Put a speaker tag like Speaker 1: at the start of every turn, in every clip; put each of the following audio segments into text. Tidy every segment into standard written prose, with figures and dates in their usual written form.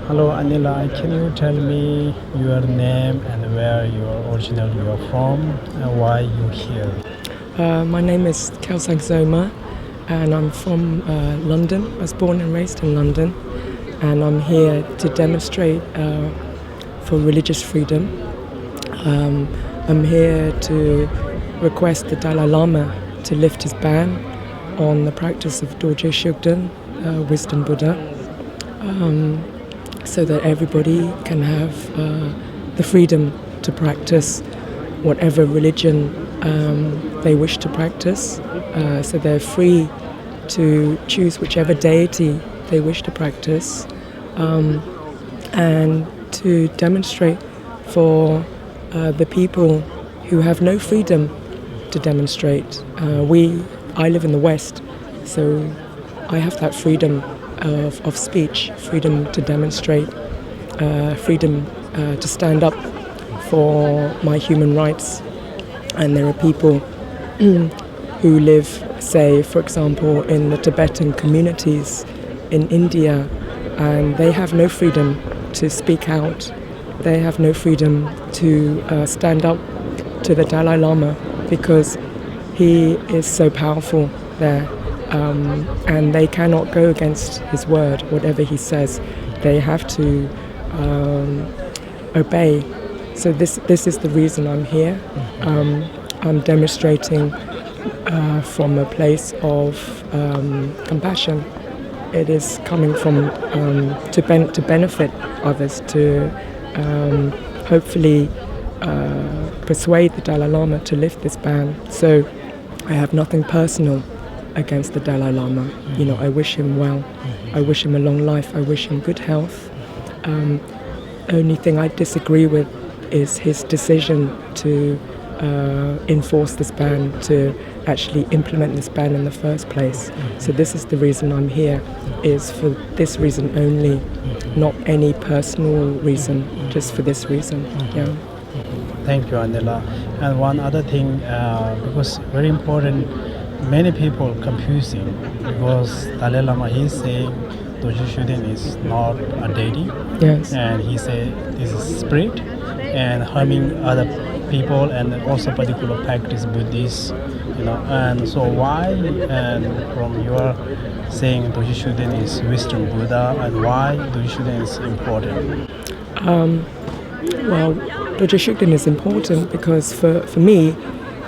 Speaker 1: Hello, Anila. Can you tell me your name and where you are from and why you're here?
Speaker 2: My name is Kelsang Zoma, and I'm from London. I was born and raised in London, and I'm here to demonstrate for religious freedom. I'm here to request the Dalai Lama to lift his ban on the practice of Dorje Shugden, Wisdom Buddha, so that everybody can have the freedom to practice whatever religion they wish to practice. So they're free to choose whichever deity they wish to practice, and to demonstrate for the people who have no freedom to demonstrate. I live in the West, so I have that freedom of speech, freedom to demonstrate, freedom to stand up for my human rights. And there are people who live, say, for example, in the Tibetan communities in India, and they have no freedom to speak out. They have no freedom to stand up to the Dalai Lama because he is so powerful there, and they cannot go against his word. Whatever he says, they have to obey. So this is the reason I'm here. I'm demonstrating from a place of compassion. It is coming from to benefit others, to hopefully persuade the Dalai Lama to lift this ban. So I have nothing personal against the Dalai Lama. You know, I wish him well. I wish him a long life. I wish him good health. Only thing I disagree with is his decision to enforce this ban, to actually implement this ban in the first place. So this is the reason I'm here, is for this reason only, not any personal reason, just for this reason. Yeah.
Speaker 1: Thank you, Anila. And one other thing, because very important, many people confusing because Dalai Lama is saying Dorje Shugden is not a deity.
Speaker 2: Yes.
Speaker 1: And he said this is spirit and harming other people and also particular practice Buddhists, you know. And so why, and from your saying Dorje Shugden is wisdom Buddha, and why Dorje Shugden is important?
Speaker 2: Well, Dorje Shugden is important because for me,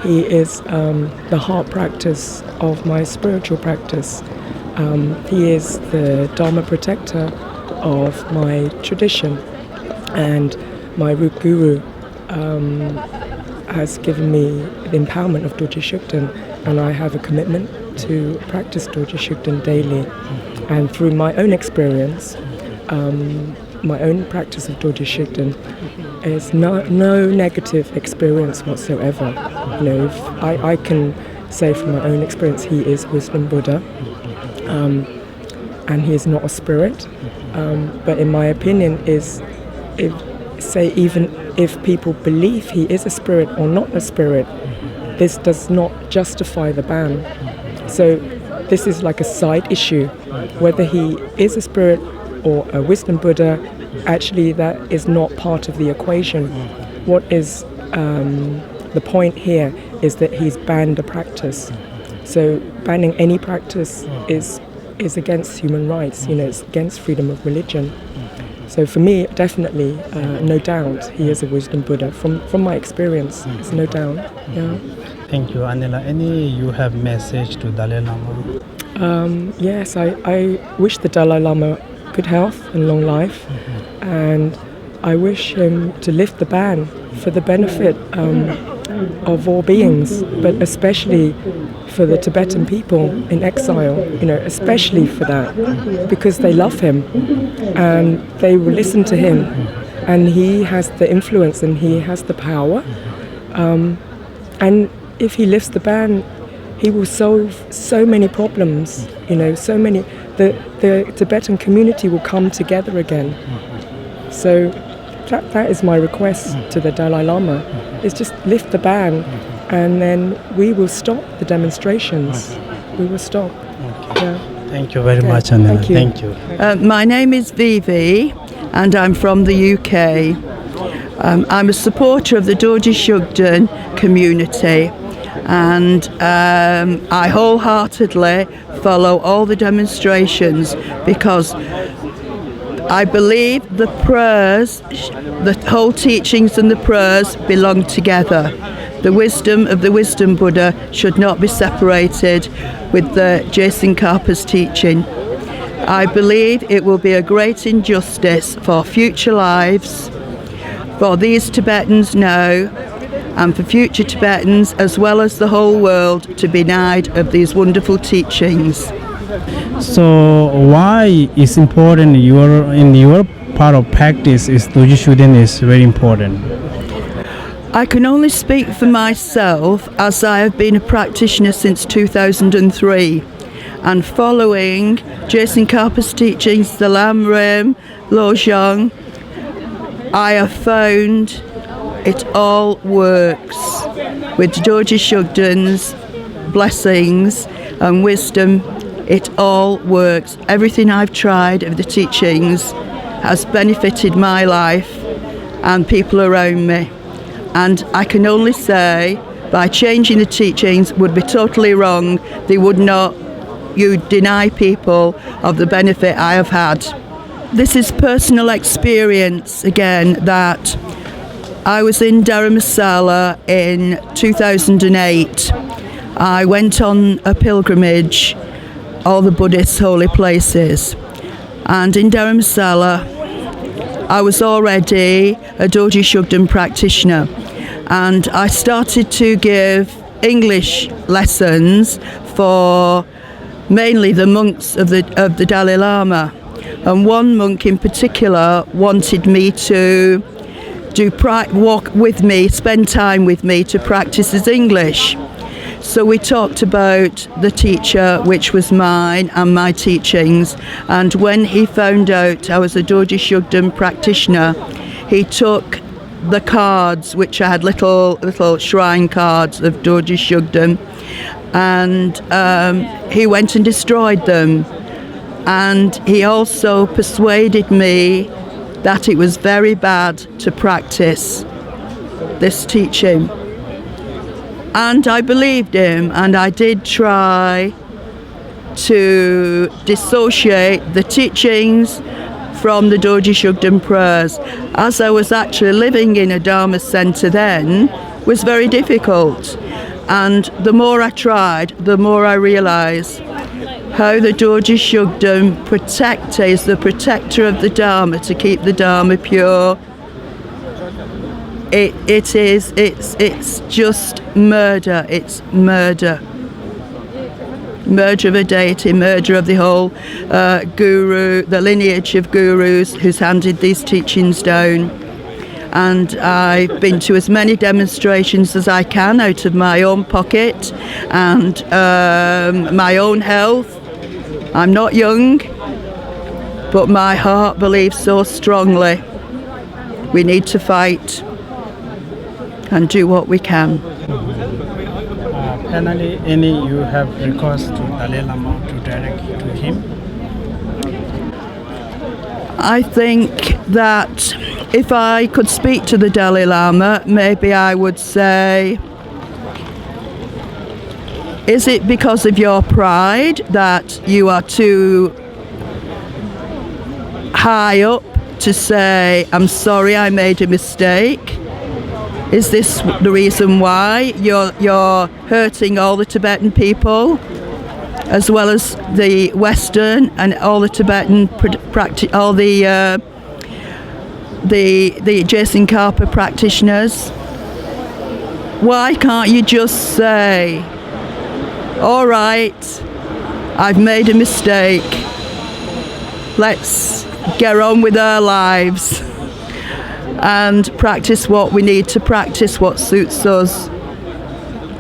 Speaker 2: he is the heart practice of my spiritual practice. He is the Dharma protector of my tradition, and my root guru has given me the empowerment of Dorje Shugden, and I have a commitment to practice Dorje Shugden daily. And through my own experience, my own practice of Dorje Shugden is no negative experience whatsoever. You know, I can say from my own experience, he is Wisdom Buddha, and he is not a spirit. But in my opinion, even if people believe he is a spirit or not a spirit, this does not justify the ban. So this is like a side issue. Whether he is a spirit or a wisdom Buddha, actually that is not part of the equation. What is the point here is that he's banned a practice. So banning any practice is against human rights, you know, it's against freedom of religion. So for me, definitely, no doubt, he is a wisdom Buddha. From my experience, there's no doubt. Yeah.
Speaker 1: Thank you, Anila. You have message to Dalai Lama?
Speaker 2: Yes, I wish the Dalai Lama good health and long life, and I wish him to lift the ban for the benefit of all beings, but especially for the Tibetan people in exile, you know, especially for that, because they love him and they will listen to him, and he has the influence and he has the power, and if he lifts the ban, he will solve so many problems, you know, so many. The Tibetan community will come together again. So that is my request to the Dalai Lama, is just lift the ban, and then we will stop the demonstrations. We will stop.
Speaker 1: Okay.
Speaker 2: Yeah.
Speaker 1: Thank you very much, Anila.
Speaker 2: Thank you.
Speaker 3: My name is Vivi, and I'm from the UK. I'm a supporter of the Dorji Shugden community, and I wholeheartedly follow all the demonstrations because I believe the prayers, the whole teachings and the prayers belong together. The wisdom of the wisdom Buddha should not be separated with the Jason Karpa's teaching. I believe it will be a great injustice for future lives, for these Tibetans now, and for future Tibetans as well as the whole world to be denied of these wonderful teachings.
Speaker 1: So why is important in your part of practice is Dorji Shugden is very important?
Speaker 3: I can only speak for myself as I have been a practitioner since 2003, and following Jason Karpa's teachings, the Lam Rim, Lojong, I have found it all works. With Dorji Shugden's blessings and wisdom, it all works. Everything I've tried of the teachings has benefited my life and people around me. And I can only say, by changing the teachings would be totally wrong. They would not, you deny people of the benefit I have had. This is personal experience again, that I was in Dharamsala in 2008. I went on a pilgrimage, all the Buddhist holy places. And in Dharamsala, I was already a Dorji Shugden practitioner, and I started to give English lessons for mainly the monks of the Dalai Lama. And one monk in particular wanted me to walk with me, spend time with me to practice his English. So we talked about the teacher, which was mine, and my teachings. And when he found out I was a Dorji Shugden practitioner, he took the cards, which I had little shrine cards of Dorji Shugden, and he went and destroyed them. And he also persuaded me that it was very bad to practice this teaching. And I believed him, and I did try to dissociate the teachings from the Dorji Shugden prayers. As I was actually living in a Dharma centre then, was very difficult. And the more I tried, the more I realised how the Dorji Shugden protector is the protector of the Dharma, to keep the Dharma pure. It's just murder. It's murder. Murder of a deity, murder of the whole guru, the lineage of gurus who's handed these teachings down. And I've been to as many demonstrations as I can out of my own pocket and my own health. I'm not young, but my heart believes so strongly we need to fight and do what we can.
Speaker 1: Finally, you have request to Dalai Lama to direct to him?
Speaker 3: I think that if I could speak to the Dalai Lama, maybe I would say, is it because of your pride that you are too high up to say, I'm sorry, I made a mistake? Is this the reason why you're hurting all the Tibetan people, as well as the Western and all the Tibetan all the Jason Karpa practitioners? Why can't you just say, all right, I've made a mistake, let's get on with our lives and practice what we need to practice, what suits us.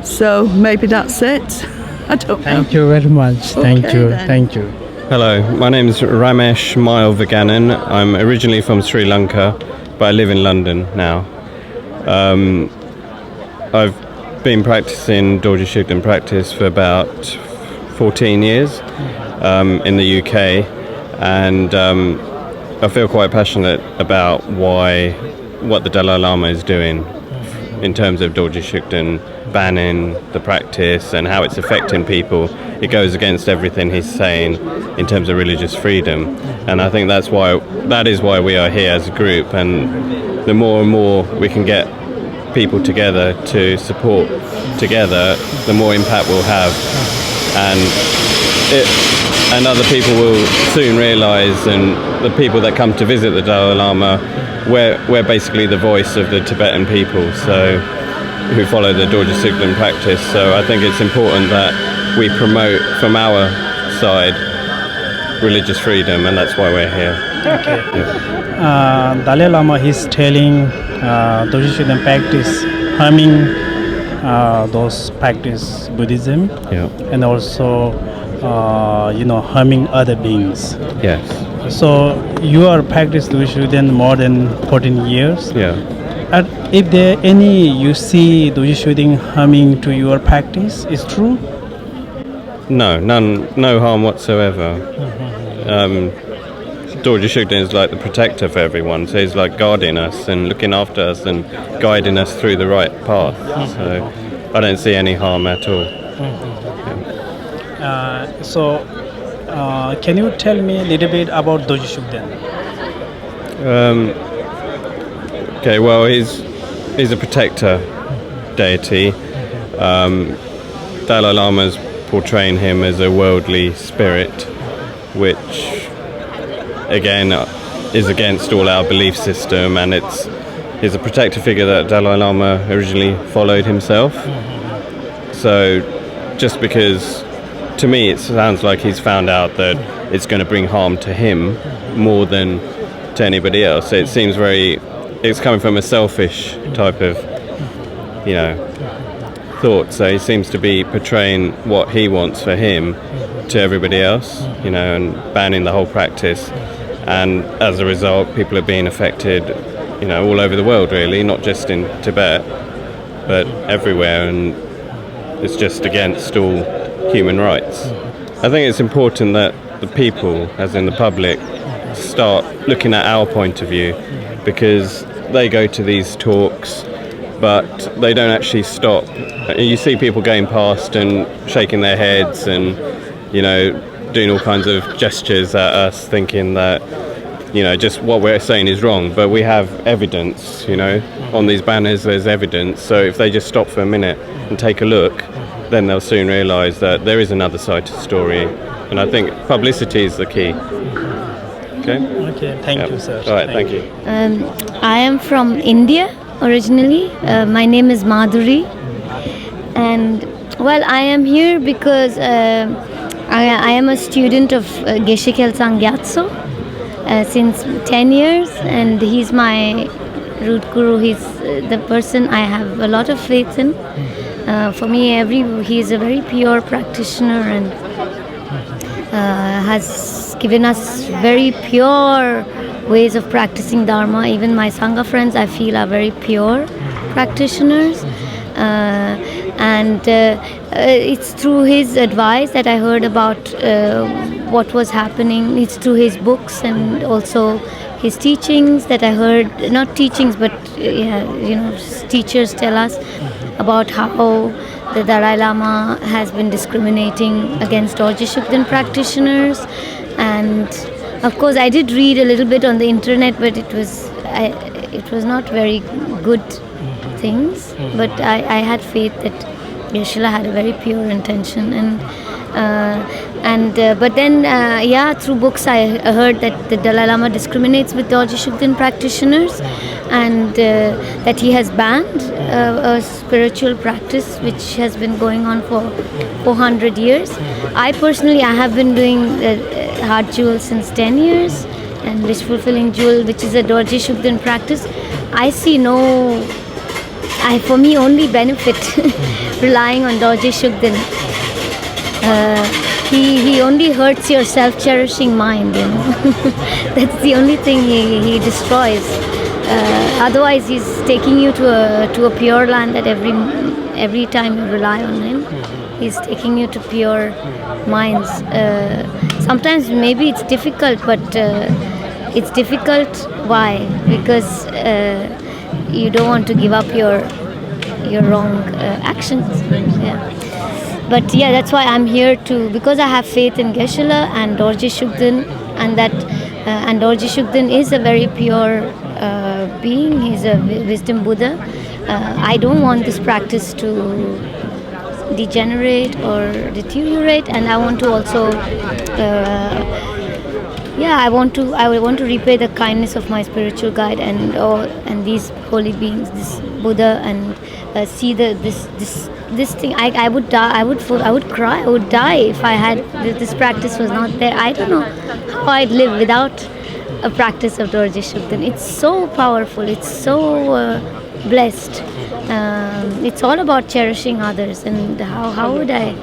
Speaker 3: So maybe that's it. I don't know.
Speaker 1: Thank you very much. Thank
Speaker 3: Okay,
Speaker 1: you.
Speaker 3: then.
Speaker 1: Thank you.
Speaker 4: Hello, my name is Ramesh Mayalvaganan. I'm originally from Sri Lanka, but I live in London now. I've been practicing Dorji Shugden practice for about 14 years in the UK, and I feel quite passionate about what the Dalai Lama is doing in terms of Dorje Shugden banning the practice and how it's affecting people. It goes against everything he's saying in terms of religious freedom, and I think that is why we are here as a group. And the more and more we can get people together to support together, the more impact we'll have, and other people will soon realise, and the people that come to visit the Dalai Lama, we're basically the voice of the Tibetan people, so who follow the Dorje Shugden practice. So I think it's important that we promote from our side religious freedom, and that's why we're here.
Speaker 1: Okay. Dalai Lama is telling Dorje Shugden practice harming those practice Buddhism, and also harming other beings.
Speaker 4: Yes.
Speaker 1: So you are practice Dorje Shugden more than 14 years.
Speaker 4: Yeah.
Speaker 1: And if there any you see Dorje Shugden harming to your practice, is true?
Speaker 4: No harm whatsoever. Dorje Shugden is like the protector for everyone, so he's like guarding us and looking after us and guiding us through the right path. So I don't see any harm at all.
Speaker 1: Can you tell me a little bit about Dorje Shugden?
Speaker 4: Okay, well, he's a protector deity. Dalai Lama's portraying him as a worldly spirit, which again is against all our belief system, and he's a protector figure that Dalai Lama originally followed himself. So just because, to me, it sounds like he's found out that it's going to bring harm to him more than to anybody else. It seems it's coming from a selfish type of, thought. So he seems to be portraying what he wants for him to everybody else, and banning the whole practice. And as a result, people are being affected, all over the world, really, not just in Tibet, but everywhere. And it's just against all human rights. I think it's important that the people, as in the public, start looking at our point of view, because they go to these talks, but they don't actually stop. You see people going past and shaking their heads and, doing all kinds of gestures at us, thinking that, just what we're saying is wrong. But we have evidence, on these banners there's evidence. So if they just stop for a minute and take a look, then they'll soon realise that there is another side to the story. And I think publicity is the key. Okay,
Speaker 1: thank you, sir.
Speaker 4: All right, thank you.
Speaker 5: I am from India originally. My name is Madhuri, and I am here because I am a student of Geshe Kelsang Gyatso since 10 years, and he's my root guru. He's the person I have a lot of faith in. For me, he's a very pure practitioner and has given us very pure ways of practicing Dharma. Even my Sangha friends, I feel, are very pure practitioners. And it's through his advice that I heard about what was happening. It's through his books and also his teachings that I heard, not teachings, but teachers tell us about how the Dalai Lama has been discriminating against Dorje Shugden practitioners. And of course I did read a little bit on the internet, but it was not very good things. But I had faith that Geshe-la had a very pure intention, but then through books I heard that the Dalai Lama discriminates with Dorje Shugden practitioners, and that he has banned a spiritual practice which has been going on for 400 years. I have been doing Heart Jewel since 10 years, and Wish Fulfilling Jewel, which is a Dorje Shugden practice. I see for me only benefit relying on Dorje Shugden. He only hurts your self-cherishing mind, That's the only thing he destroys. Otherwise, he's taking you to a pure land that every time you rely on him, he's taking you to pure minds. Sometimes maybe it's difficult, but it's difficult. Why? Because you don't want to give up your wrong actions. Yeah. But yeah, that's why I'm here because I have faith in Geshe-la and Dorje Shugden, and Dorje Shugden is a very pure being. He's a wisdom Buddha. I don't want this practice to degenerate or deteriorate, and I want to also I want to repay the kindness of my spiritual guide and these holy beings, this Buddha, and see this thing. I would die. I would cry. I would die if I had this practice was not there. I don't know how I'd live without a practice of Dorje Shugden. It's so powerful. It's so blessed. It's all about cherishing others, and how would I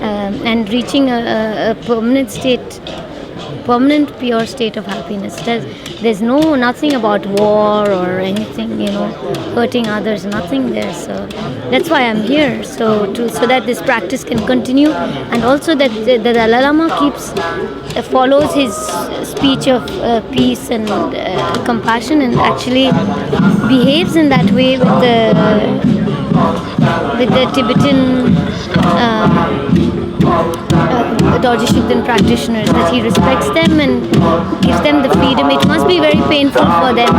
Speaker 5: and reaching a permanent pure state of happiness. There's nothing about war or anything, hurting others, nothing there. So that's why I'm here, so that this practice can continue, and also that the Dalai Lama follows his speech of peace and compassion, and actually behaves in that way with the Tibetan Dorje Shugden practitioners, that he respects them and gives them the freedom. It must be very painful for them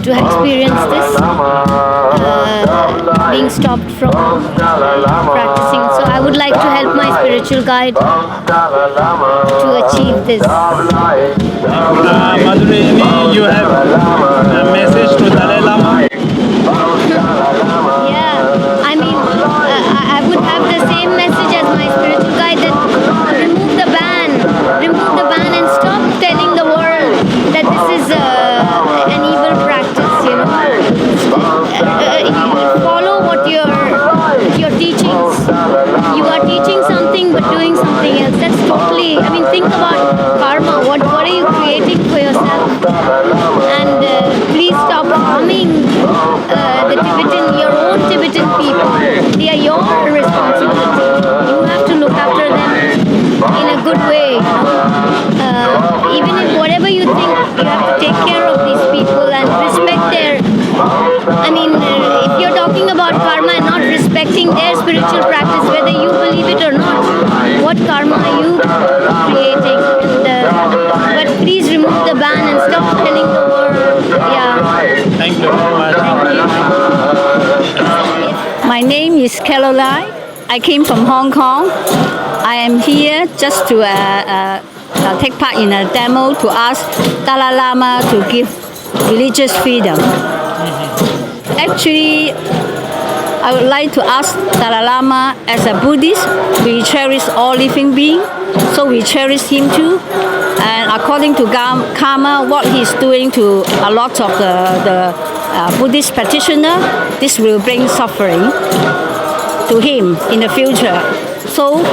Speaker 5: to experience this, being stopped from practicing. So I would like to help my spiritual guide to achieve this.
Speaker 1: Madhuri, you have a message to Dalai Lama?
Speaker 5: Yeah, I mean, I would have the same message as my spiritual guide, that remove the ban and stop telling the world that this is an evil practice, you follow what your teachings. You are teaching something but doing something else. That's totally, think about karma. What are you creating for yourself? And please stop harming your own Tibetan people. They are your responsibility. You have to look after them in a good way. Even if whatever you think, you have to take care of these people and respect their. If you're talking about karma and not respecting their spiritual practice, whether you believe it or not, what karma are you creating? But please remove the ban and stop telling the world. Yeah.
Speaker 1: Thank you very much.
Speaker 6: My name is Caroline. I came from Hong Kong. I am here just to take part in a demo to ask Dalai Lama to give religious freedom. Actually, I would like to ask Dalai Lama, as a Buddhist, we cherish all living beings, so we cherish him too. And according to karma, what he's doing to a lot of the Buddhist practitioner, this will bring suffering to him in the future. So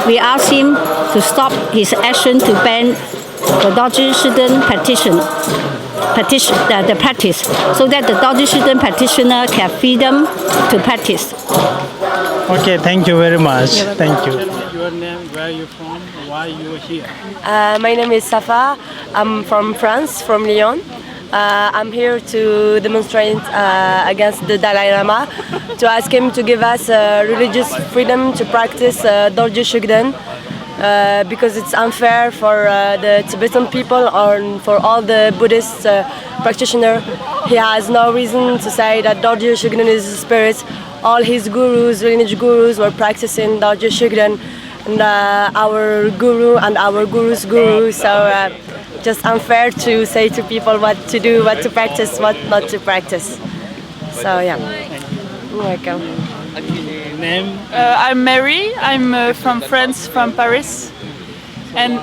Speaker 6: we ask him to stop his action to ban the Dorje Shugden the practice, so that the Dorje Shugden practitioner can freedom to practice.
Speaker 1: Okay, thank you very much. Thank you. Your name, where are you from? Why you are here?
Speaker 7: My name is Safa. I'm from France, from Lyon. I'm here to demonstrate against the Dalai Lama, to ask him to give us religious freedom to practice Dorje Shugden, because it's unfair for the Tibetan people or for all the Buddhist practitioners. He has no reason to say that Dorje Shugden is a spirit. All his gurus, lineage gurus, were practicing Dorje Shugden, and our guru and our guru's guru. So just unfair to say to people what to do, what to practice, what not to practice. So yeah. Welcome.
Speaker 1: Name?
Speaker 8: I'm Mary. I'm from France, from Paris, and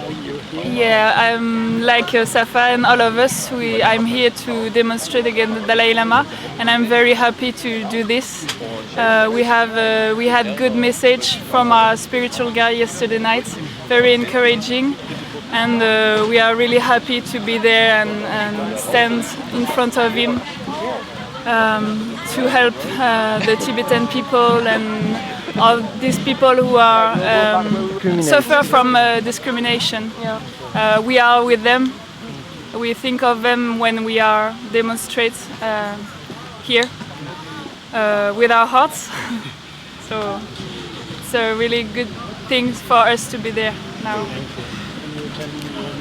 Speaker 8: I'm like Safa and all of us. I'm here to demonstrate against the Dalai Lama, and I'm very happy to do this. We had good message from our spiritual guide yesterday night, very encouraging, and we are really happy to be there and stand in front of him. To help the Tibetan people and all these people who are suffer from discrimination. We are with them, we think of them when we are demonstrate here with our hearts. So it's a really good thing for us to be there now.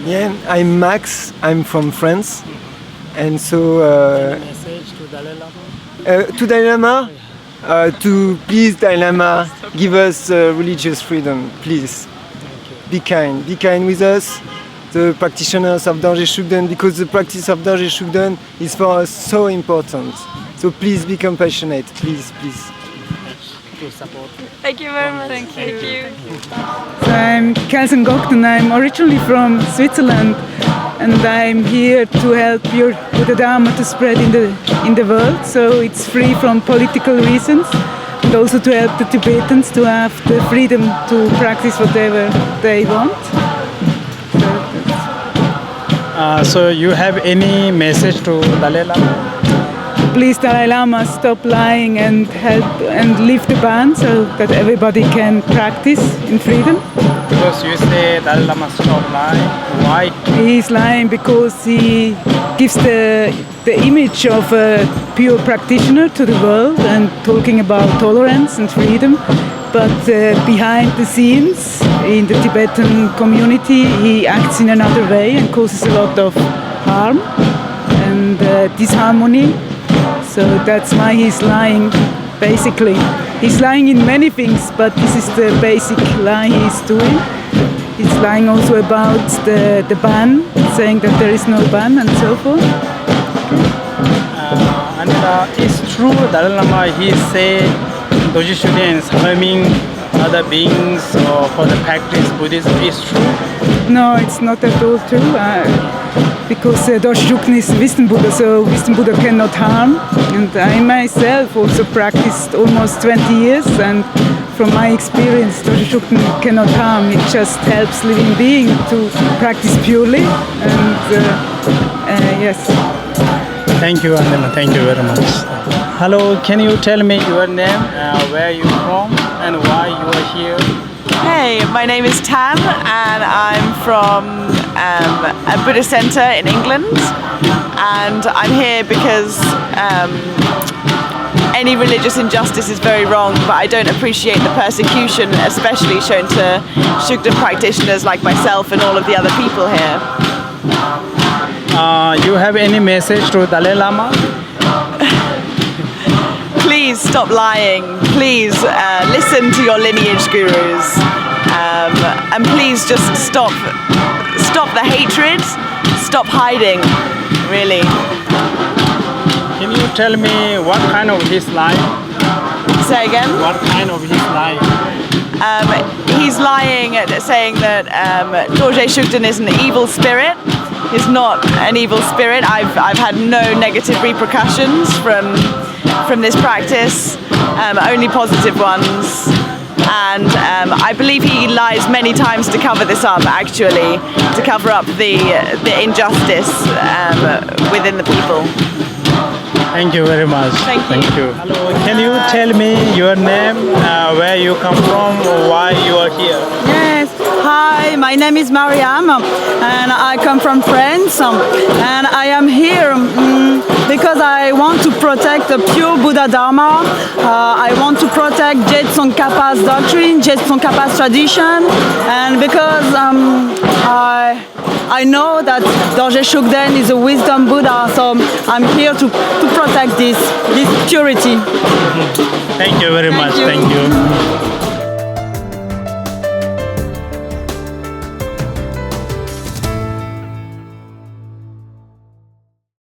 Speaker 9: Yeah, I'm Max. I'm from France, and so
Speaker 1: Message to Dalai Lama.
Speaker 9: to Dalai Lama, to please Dalai Lama, give us religious freedom, please. Be kind with us, the practitioners of Dorje Shugden, because the practice of Dorje Shugden is for us so important. So please be compassionate, please.
Speaker 1: To support.
Speaker 8: Thank you very much. Thank you.
Speaker 10: So I'm Kelsen Gokten. I'm originally from Switzerland, and I'm here to help your Buddha Dharma to spread in the world. So it's free from political reasons, and also to help the Tibetans to have the freedom to practice whatever they want.
Speaker 1: So you have any message to Dalai Lama?
Speaker 10: Please, Dalai Lama, stop lying and help and lift the ban so that everybody can practice in freedom.
Speaker 1: Because you say Dalai Lama stop lying. Why?
Speaker 10: He's lying because he gives the image of a pure practitioner to the world and talking about tolerance and freedom. But behind the scenes, in the Tibetan community, he acts in another way and causes a lot of harm and disharmony. So that's why he's lying, basically. He's lying in many things, but this is the basic lie he's doing. He's lying also about the ban, saying that there is no ban and so forth.
Speaker 1: And it's true, Dalai Lama, he said Dorje Shugden is harming other beings or for the practice Buddhism. Is true?
Speaker 10: No, it's not at all true. Because Dorje Shugden is wisdom Buddha, so wisdom Buddha cannot harm. And I myself also practiced almost 20 years, and from my experience, Dorje Shugden cannot harm. It just helps living being to practice purely. And yes.
Speaker 1: Thank you, Angela. Thank you very much. Hello, can you tell me your name, where you from, and why you are here?
Speaker 11: Hey, my name is Tan, and I'm from a Buddhist centre in England, and I'm here because any religious injustice is very wrong, but I don't appreciate the persecution, especially shown to Shugden practitioners like myself and all of the other people here.
Speaker 1: You have any message to Dalai Lama?
Speaker 11: Please stop lying. Please listen to your lineage gurus, and please just stop the hatred. Stop hiding. Really.
Speaker 1: Can you tell me what kind of his lie?
Speaker 11: Say again.
Speaker 1: What kind of his lie?
Speaker 11: He's lying, saying that Dorje Shugden is an evil spirit. He's not an evil spirit. I've had no negative repercussions from this practice, only positive ones. And I believe he lies many times to cover this up, actually, to cover up the injustice within the people.
Speaker 1: Thank you very much.
Speaker 11: Thank you.
Speaker 1: Hello, can you tell me your name, where you come from, or why you are here?
Speaker 12: Yes. Hi, my name is Mariam, and I come from France, and I am here because I want to protect the pure Buddha Dharma. I want to protect Je Tsongkhapa's doctrine, Je Tsongkhapa's tradition, and because I know that Dorje Shugden is a wisdom Buddha, so I'm here to protect this purity.
Speaker 1: Thank you very much. Thank you.